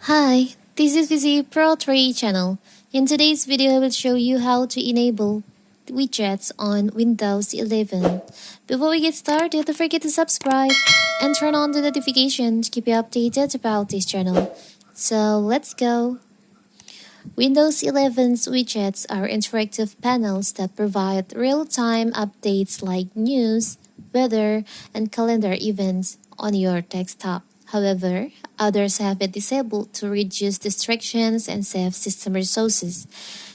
Hi, this is Visi Pro 3 channel. In today's video, I will show you how to enable widgets on Windows 11. Before we get started, don't forget to subscribe and turn on the notification to keep you updated about this channel. So let's go. Windows 11's widgets are interactive panels that provide real-time updates like news, weather, and calendar events on your desktop. However, others have it disabled to reduce distractions and save system resources.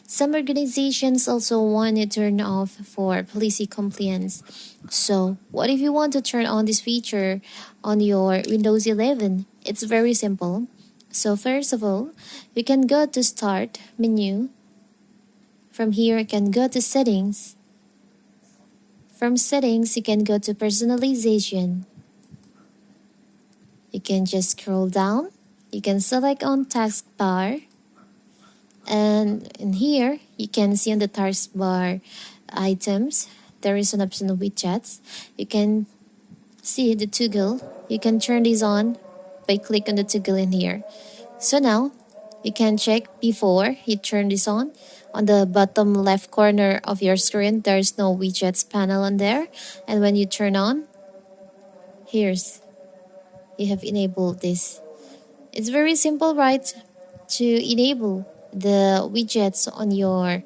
Some organizations also want it turned off for policy compliance. So, what if you want to turn on this feature on your Windows 11? It's very simple. So first of all, you can go to Start menu. From here, you can go to Settings. From Settings, you can go to Personalization. You can just scroll down. You can select on Taskbar. And in here, you can see on the taskbar items, there is an option of widgets. You can see the toggle. You can turn this on by click on the toggle in here. So now, you can check before you turn this on. On the bottom left corner of your screen, there's no widgets panel on there. And when you turn on, you have enabled this. It's very simple, right? To enable the widgets on your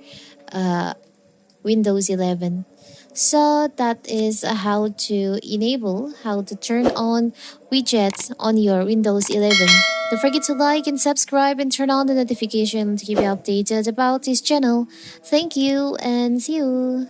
Windows 11. So that is how to turn on widgets on your Windows 11. Don't forget to like and subscribe and turn on the notification to keep you updated about this channel. Thank you and see you.